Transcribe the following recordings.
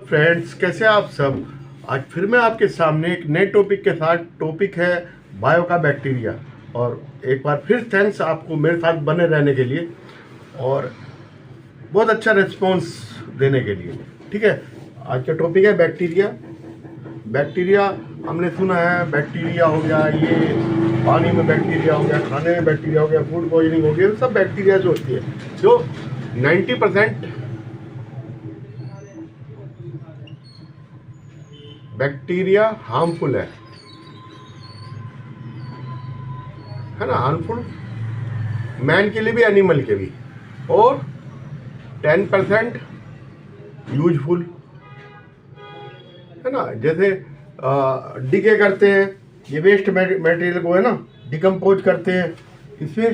Friends, कैसे आप सब। आज फिर मैं आपके सामने एक नए टॉपिक के साथ। टॉपिक है बायो का बैक्टीरिया। और एक बार फिर थैंक्स आपको मेरे साथ बने रहने के लिए और बहुत अच्छा रिस्पॉन्स देने के लिए। ठीक है, आज का टॉपिक है बैक्टीरिया। बैक्टीरिया हमने सुना है, बैक्टीरिया हो गया, ये पानी में बैक्टीरिया हो गया, खाने में बैक्टीरिया हो गया, फूड पॉइजनिंग हो गया, सब बैक्टीरिया जो होती है, जो 90% बैक्टीरिया हार्मफुल है ना, हार्मफुल मैन के लिए भी, एनिमल के भी, और 10% यूजफुल है ना। जैसे डिके करते हैं, ये वेस्ट मटेरियल को है ना डिकम्पोज करते हैं, इससे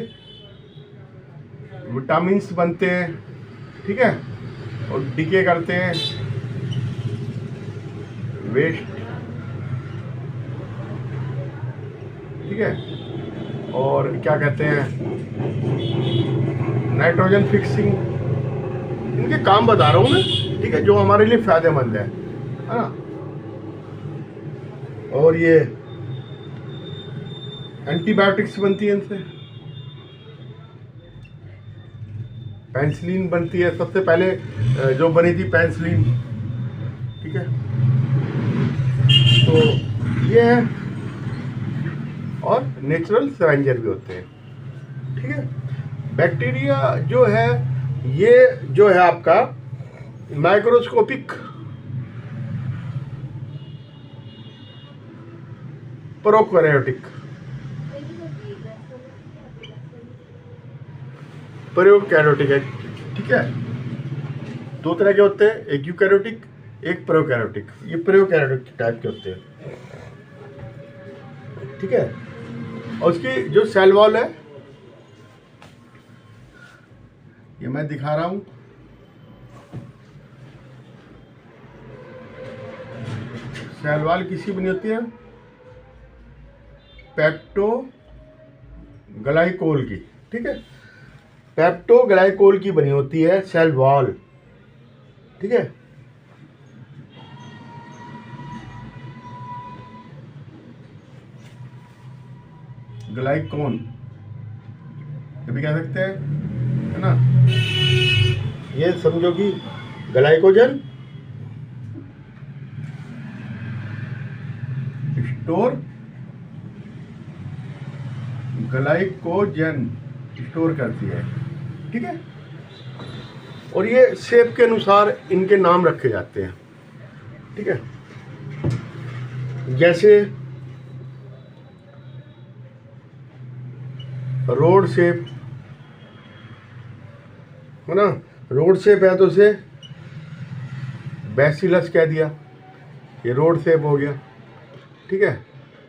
विटामिन्स बनते हैं। ठीक है, और डिके करते हैं वेस्ट। ठीक है, और क्या कहते हैं, नाइट्रोजन फिक्सिंग, इनके काम बता रहा हूँ मैं। ठीक है, जो हमारे लिए फायदेमंद है ना। और ये एंटीबायोटिक्स बनती है इनसे, पेनिसिलिन बनती है, सबसे पहले जो बनी थी पेनिसिलिन। ठीक है, तो ये है, और नेचुरल सरेंजर भी होते हैं। ठीक है, बैक्टीरिया जो है, ये जो है आपका माइक्रोस्कोपिक प्रोकैरियोटिक है। ठीक है, दो तरह के होते हैं, एक यूकैरियोटिक, एक प्रोकैरियोटिक। ये प्रोकैरियोटिक टाइप के होते हैं। ठीक है, और उसकी जो सेल वॉल है, ये मैं दिखा रहा हूं। सेल वॉल किसी बनी होती है पेप्टो ग्लाइकोल की। ठीक है, पेप्टो ग्लाइकोल की बनी होती है सेल वॉल। ठीक है, ग्लाइकोन ये भी कह सकते हैं, है ना। ये समझो कि ग्लाइकोजन स्टोर, ग्लाइकोजन स्टोर करती है। ठीक है, और ये शेप के अनुसार इनके नाम रखे जाते हैं। ठीक है, जैसे रोड शेप है ना, रोड शेप है तो उसे बैसिलस कह दिया, ये रोड शेप हो गया। ठीक है,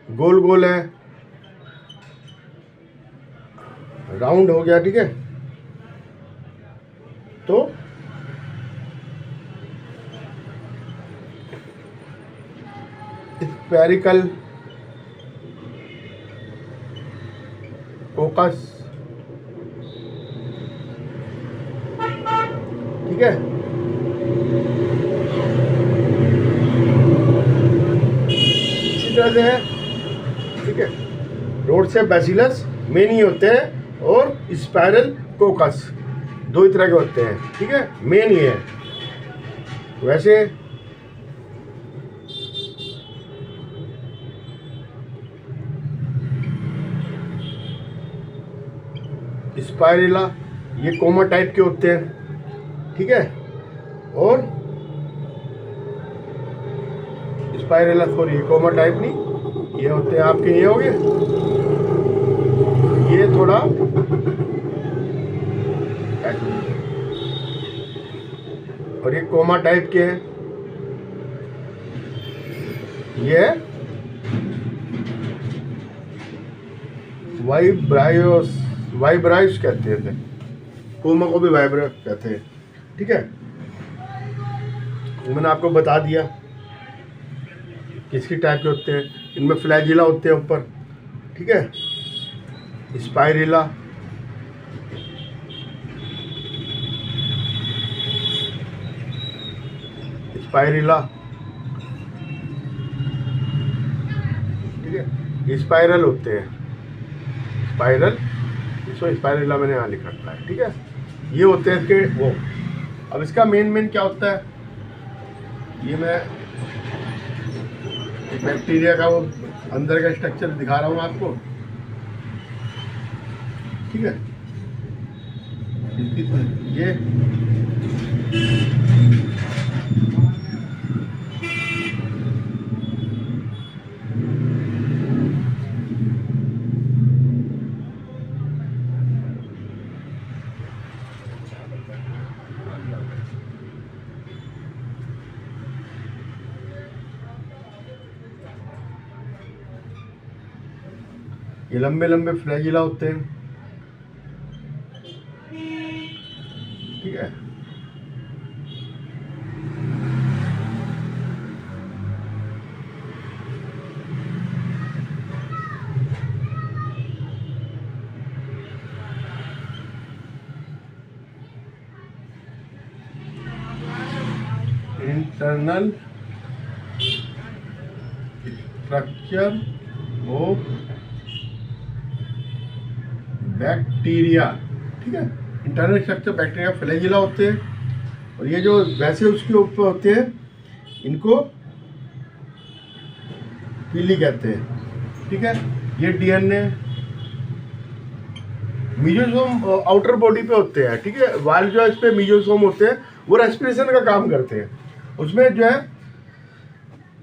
गोल गोल है, राउंड हो गया। ठीक है, तो स्फेरिकल, कोकस। ठीक है, इसी तरह से है। ठीक है, रोड से बैसिलस मेन ही होते हैं, और स्पाइरल कोकस दो ही तरह के होते हैं। ठीक है, मेन ही है। वैसे स्पाइरेला ये कोमा टाइप के होते हैं। ठीक है, और स्पाइरेला, सॉरी, कोमा टाइप नहीं, ये होते हैं आपके, ये हो गए, ये थोड़ा और ये कोमा टाइप के हैं। ये वाइब्राइस कहते हैं, कोमा को भी वाइब्रा कहते हैं। ठीक है, मैंने आपको बता दिया किसकी टाइप के होते हैं। इनमें फ्लैजिला होते हैं ऊपर। ठीक है, स्पाइरेला, स्पाइरिला, ठीक है, स्पाइरल होते हैं, स्पाइरल, इसको स्पाइरिला मैंने यहाँ लिख रखा है, ठीक है। ये होते हैं इसके वो। अब इसका मेन क्या होता है, ये मैं बैक्टीरिया का वो अंदर का स्ट्रक्चर दिखा रहा हूँ आपको, ठीक है। ये लंबे लंबे फ्लैजिला होते हैं, ठीक है। इंटरनल स्ट्रक्चर ऑफ बैक्टीरिया, ठीक है। इंटरनल स्ट्रक्चर बैक्टीरिया फ्लैजिला होते हैं, और ये जो वैसे उसके ऊपर होते हैं इनको पीली कहते हैं, ठीक है। ये डीएनए मीजोसोम आउटर बॉडी पे होते हैं, ठीक है। वाल जो है इस पे मीजोसोम होते हैं, वो रेस्पिरेशन का काम करते हैं। उसमें जो है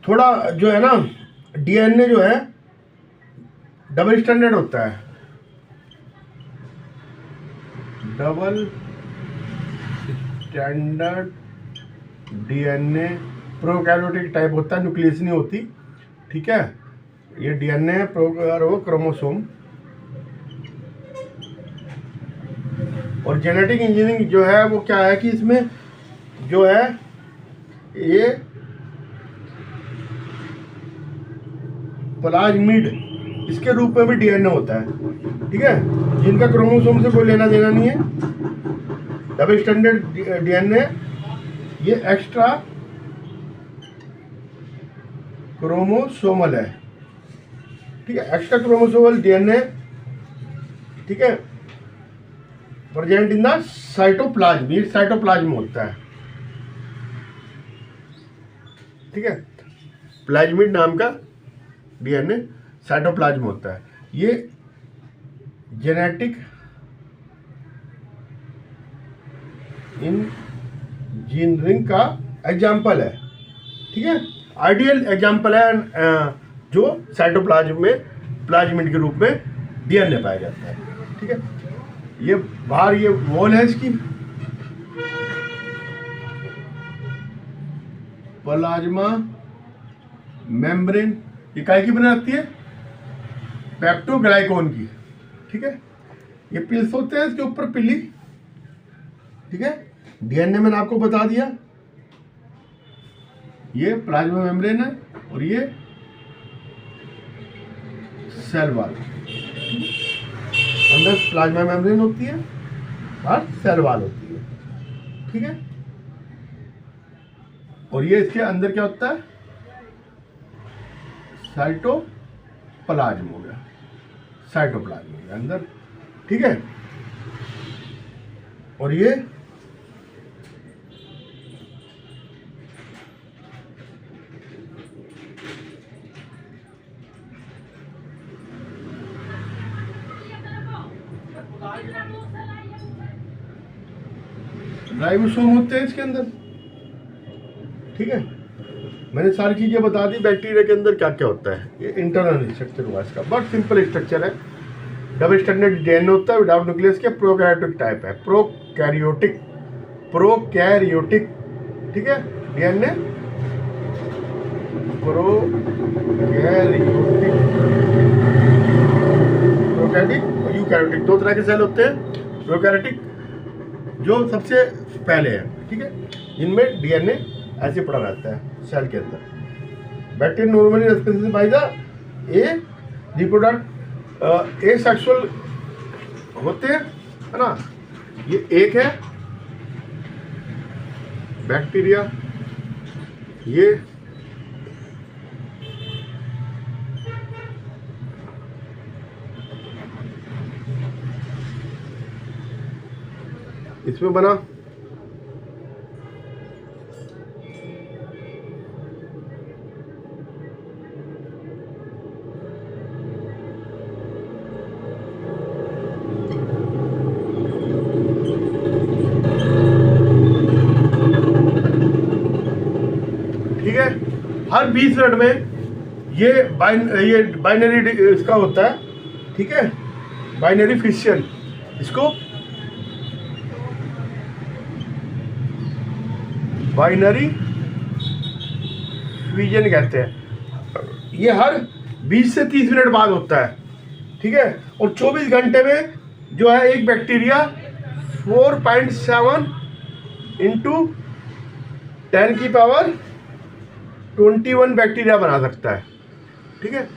थोड़ा जो है ना डीएनए जो है डबल स्टैंडर्ड होता है, double standard DNA prokaryotic type होता है, न्यूक्लियस नहीं होती, ठीक है। ये डीएनए क्रोमोसोम। और जेनेटिक इंजीनियरिंग जो है वो क्या है कि इसमें जो है ये प्लाज्मिड इसके रूप में भी डीएनए होता है, ठीक है, जिनका क्रोमोसोम से कोई लेना देना नहीं है। डबल स्टैंडर्ड डीएनए ये एक्स्ट्रा क्रोमोसोमल है, ठीक है, एक्स्ट्रा क्रोमोसोमल डीएनए, ठीक है, प्रेजेंट इन द साइटोप्लाज्म, ये साइटोप्लाज्म होता है, ठीक है। प्लाज्मिड नाम का डीएनए साइटोप्लाज्म होता है। ये जेनेटिक इंजीनियरिंग का एग्जाम्पल है, ठीक है, आइडियल एग्जाम्पल है जो साइटोप्लाज्म में प्लाज्मिड के रूप में डीएनए पाया जाता है, ठीक है। ये बाहर ये वॉल है इसकी, प्लाज्मा मेम्ब्रेन, ये काय की बनाती है, पेप्टोग्लाइकोन की, ठीक है। ये पिल्स होते हैं इसके ऊपर पिली, ठीक है। डीएनए मैंने आपको बता दिया, ये प्लाज्मा मेम्ब्रेन है और ये सेल वॉल, अंदर प्लाज्मा मेम्ब्रेन होती है और सेल वॉल होती है, ठीक है। और ये इसके अंदर क्या होता है, साइटोप्लाज्म हो गया, साइटोप्लाज्म हो गया अंदर, ठीक है। और ये राइबोसोम होते हैं इसके अंदर, ठीक है। मैंने सारी चीजें बता दी बैक्टीरिया के अंदर क्या क्या होता है। ये इंटरनल स्ट्रक्चर हुआ इसका, बहुत सिंपल स्ट्रक्चर है। डबल स्टैंडर्ड डीएनए होता है विदाउट न्यूक्लियस के, प्रोकैरियोटिक टाइप है, प्रोकैरियोटिक, ठीक है। डीएनए प्रोकैरियोटिक और यूकैरियोटिक, दो तरह के सेल होते हैं। प्रोकैरियोटिक जो सबसे पहले है, ठीक है, इनमें डीएनए ऐसे पड़ा रहता है सेल के अंदर। Bacteria normally responsible by the a reproduce, asexual होते हैं, है ना। ये एक है बैक्टीरिया, ये इसमें बना, ठीक है। हर 20 मिनट में ये बाइनरी इसका होता है, ठीक है, बाइनरी फिशन, इसको बाइनरी फिजन कहते हैं। ये हर 20 से 30 मिनट बाद होता है, ठीक है। और 24 घंटे में जो है एक बैक्टीरिया 4.7 इंटू 10 की पावर 21 बैक्टीरिया बना सकता है, ठीक है।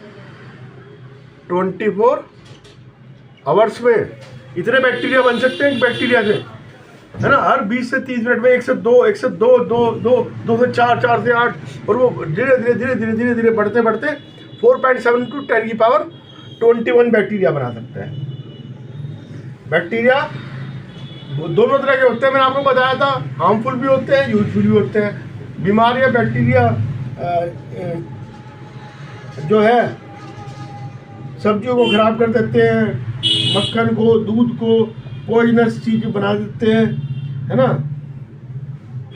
24 आवर्स में इतने बैक्टीरिया बन सकते हैं एक बैक्टीरिया से, है ना। हर 20 से 30 मिनट में 1 से 2, 1 से 2, 2 से 4, 4 से 8, और वो धीरे धीरे बढ़ते बढ़ते 4.7 टू 10 की पावर 21 बैक्टीरिया बना सकता है। बैक्टीरिया दोनों तरह के होते हैं, मैंने आपको बताया था, हार्मफुल भी होते हैं, यूजफुल भी होते हैं। बीमारियां बैक्टीरिया जो है सब्जियों को खराब कर देते हैं, मक्खन को, दूध को पॉइजनस चीज बना देते हैं, है ना,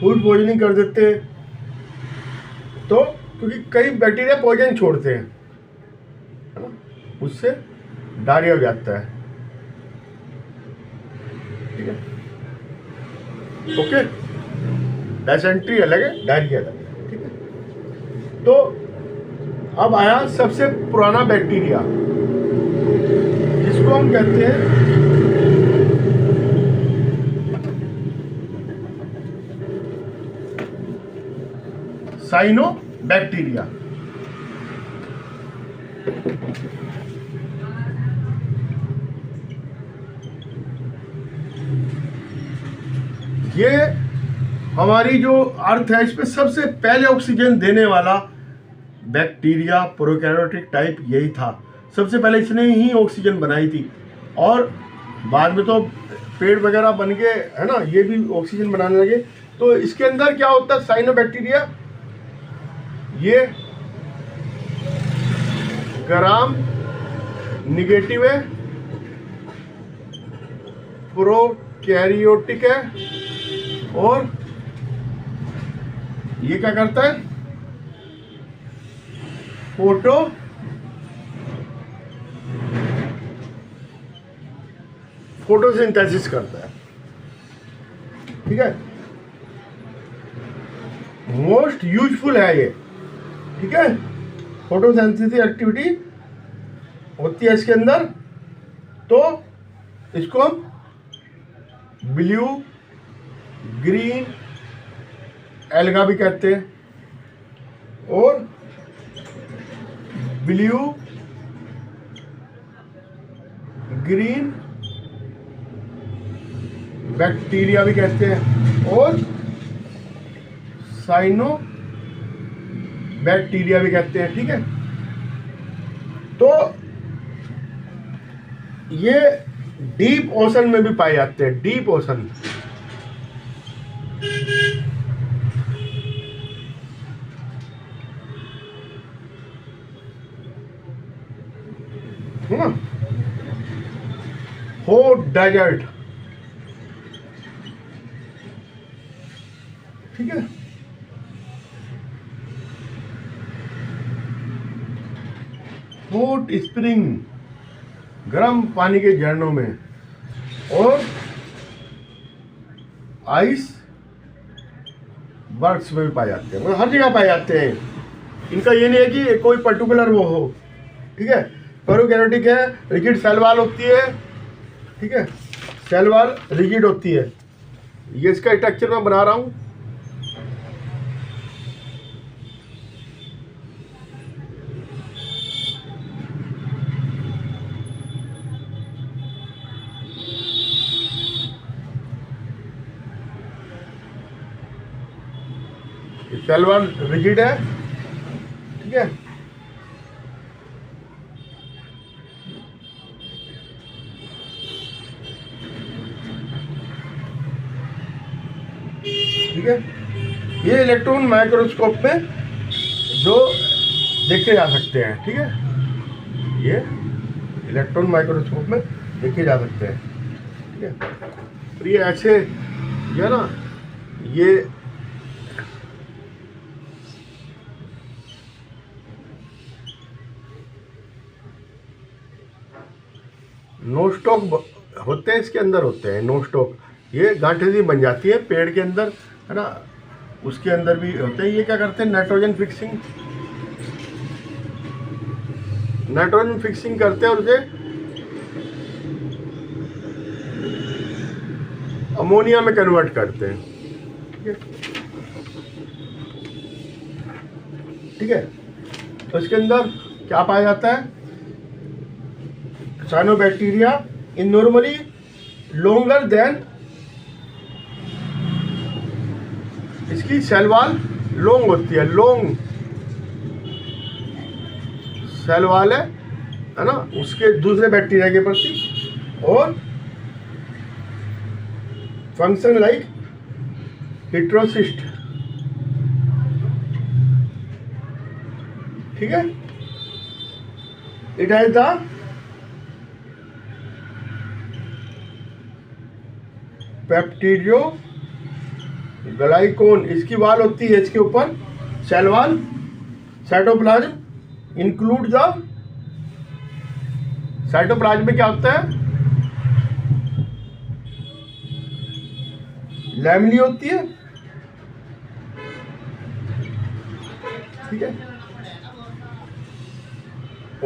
फूड पॉइजनिंग कर देते हैं। तो क्योंकि कई बैक्टीरिया पॉइजन छोड़ते हैं, है ना, उससे डायरिया हो जाता है, ठीक है। ओके, डायसेंट्री अलग है, डायरिया अलग है, ठीक है। तो अब आया सबसे पुराना बैक्टीरिया, जिसको हम कहते हैं साइनोबैक्टीरिया। ये हमारी जो अर्थ है, इसमें सबसे पहले ऑक्सीजन देने वाला बैक्टीरिया प्रोकैरियोटिक टाइप यही था। सबसे पहले इसने ही ऑक्सीजन बनाई थी, और बाद में तो पेड़ वगैरह बन गए, है ना, ये भी ऑक्सीजन बनाने लगे। तो इसके अंदर क्या होता है साइनोबैक्टीरिया, ये ग्राम निगेटिव है, प्रोकैरियोटिक है, और ये क्या करता है, फोटोसिंथेसिस करता है, ठीक है। मोस्ट यूजफुल है ये, ठीक है। फोटोसिंथेसिस एक्टिविटी होती है इसके अंदर। तो इसको हम ब्लू ग्रीन एल्गा भी कहते हैं, और ब्लू ग्रीन बैक्टीरिया भी कहते हैं, और साइनो बैक्टीरिया भी कहते हैं, ठीक है। तो ये डीप ओशन में भी पाए जाते हैं, डीप ओशन। हॉट डेजर्ट, ठीक है। हॉट स्प्रिंग, गर्म पानी के झरनों में, और आइस बर्ड्स में भी पाए जाते हैं, मतलब हर जगह पाए जाते हैं। इनका ये नहीं है कि कोई पर्टिकुलर वो हो, ठीक है। प्रोकैरियोटिक है, रिजिड सेल वॉल होती है, ठीक है, सेल वॉल रिजिड होती है। ये इसका स्ट्रक्चर मैं बना रहा हूँ। ये सेल वॉल रिजिड है, ठीक है। ठीक है, ये इलेक्ट्रॉन माइक्रोस्कोप में जो देखे जा सकते हैं, ठीक है, ये इलेक्ट्रॉन माइक्रोस्कोप में देखे जा सकते हैं, ठीक है। और ये ऐसे ये ना, ये नो स्टॉक होते हैं, इसके अंदर होते हैं नो स्टॉक। ये गांठें सी बन जाती है पेड़ के अंदर, है ना, उसके अंदर भी होते हैं। ये क्या करते हैं, नाइट्रोजन फिक्सिंग, नाइट्रोजन फिक्सिंग करते हैं और उसे अमोनिया में कन्वर्ट करते हैं, ठीक है, ठीक है। तो इसके अंदर क्या पाया जाता है, साइनोबैक्टीरिया इन नॉर्मली लोंगर देन, इसकी सेल वॉल लॉन्ग होती है, लॉन्ग सेल वॉल है ना, उसके दूसरे बैक्टीरिया के प्रति, और फंक्शन लाइक हिट्रोसिस्ट, ठीक है। इट हैज द पेप्टिडो ग्लाइकोन, इसकी वाल होती है इसके ऊपर, cell wall. Cytoplasm include the, cytoplasm में क्या होता है, लैमिनी होती है, ठीक है,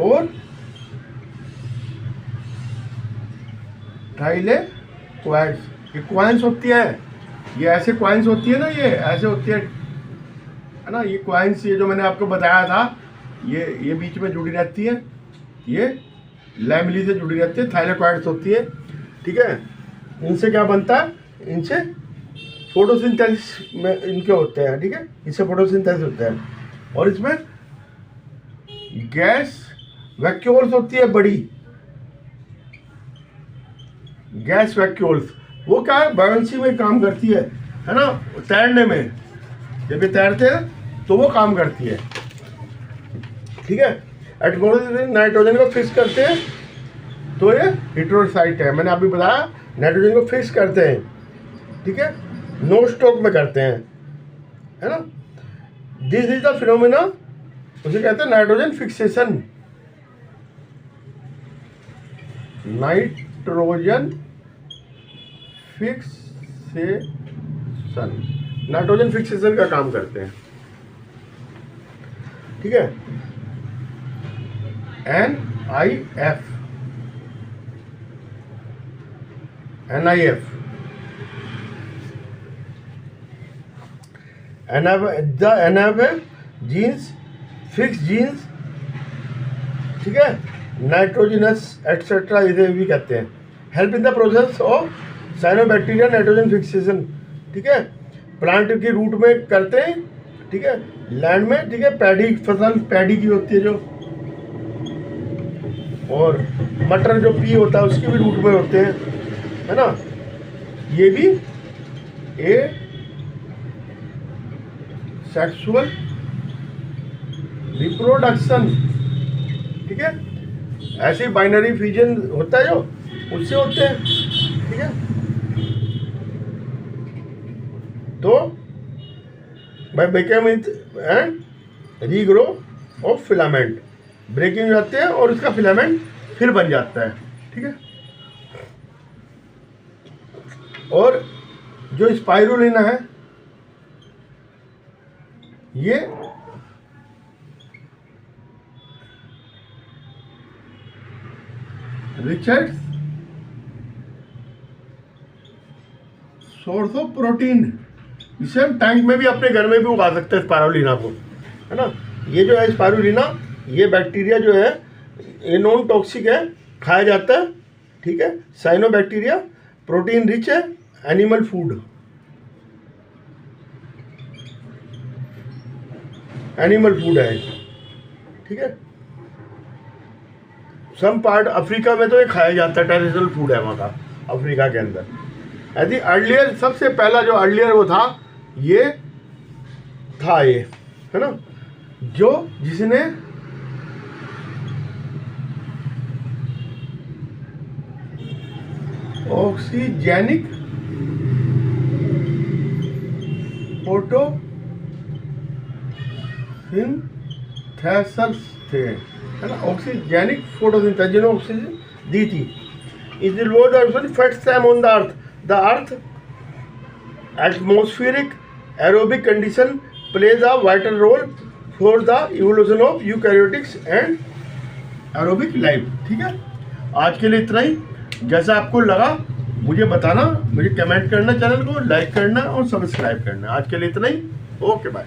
और थाइले क्वाइंस, ये क्वाइंस होती है, ये ऐसे क्वाइंस होती है ना, ये ऐसे होती है ना, ये क्वाइंस, ये जो मैंने आपको बताया था, ये बीच में जुड़ी रहती है, ये लैमिनी से जुड़ी रहती है, थाइलेक्वाइड्स होती है, ठीक है। इनसे क्या बनता है, इनसे फोटोसिंथेसिस में इनके होते हैं, ठीक है, इससे फोटोसिंथेसिस होता है। और इसमें गैस वैक्यूल्स होती है बड़ी, गैस वैक्यूल्स, वो क्या है, बायोन्सी में काम करती है ना, तैरने में, जब ये तैरते हैं तो वो काम करती है, ठीक है। एटमॉस्फेयर नाइट्रोजन को फिक्स करते हैं, तो ये हिट्रोसाइट है, मैंने अभी बताया, नाइट्रोजन को फिक्स करते हैं, ठीक है, नो स्टॉक में करते हैं, है ना। दिस इज द फिनोमेना, उसे कहते हैं nitrogen fixation, nitrogen fixation, nitrogen fixation का काम करते हैं, ठीक है। NIF, NIF genes, fix genes, ठीक है, नाइट्रोजिनस एटसेट्रा इसे भी कहते हैं। Help in the process of cyanobacteria nitrogen fixation, ठीक है, प्लांट की रूट में करते हैं, ठीक है, लैंड में, ठीक है, पैडी फसल पैडी की होती है जो, और मटर जो पी होता है उसकी भी रूट में होते हैं, है ना। ये भी ए सेक्सुअल रिप्रोडक्शन, ठीक है, ऐसे बाइनरी फ्यूजन होता है जो, उससे होते हैं, ठीक है। तो by breaking and regrow of filament, breaking हो जाते हैं और उसका फिलामेंट फिर बन जाता है, ठीक है। और जो स्पाइरुलिना है, ये रिचर्ड सोर्स ऑफ प्रोटीन, इसे हम टैंक में भी अपने घर में भी उगा सकते हैं स्पाइरुलिना को, है ना। ये जो है स्पाइरुलिना, ये बैक्टीरिया जो है ये नॉन टॉक्सिक है, खाया जाता है, ठीक है। साइनोबैक्टीरिया प्रोटीन रिच है, एनिमल फूड, एनिमल फूड है, ठीक है। सम पार्ट अफ्रीका में तो ये खाया जाता है, ट्रेडिशनल फूड है वहाँ का, अफ्रीका के अंदर। यदि अर्लियर, सबसे पहला जो अर्लियर वो था, ये था, ये है ना, जो जिसने ऑक्सीजेनिक फोटोसिंथेसिस थे, है ना, ऑक्सीजेनिक फोटोसिंथेसिस, जिन्होंने ऑक्सीजन दी थी। Is the word of first time on the earth atmospheric aerobic condition plays a vital role for the evolution of eukaryotics and aerobic life, ठीक है। आज के लिए इतना ही। जैसा आपको लगा मुझे बताना, मुझे कमेंट करना, चैनल को लाइक करना और सब्सक्राइब करना। आज के लिए इतना ही, ओके बाय।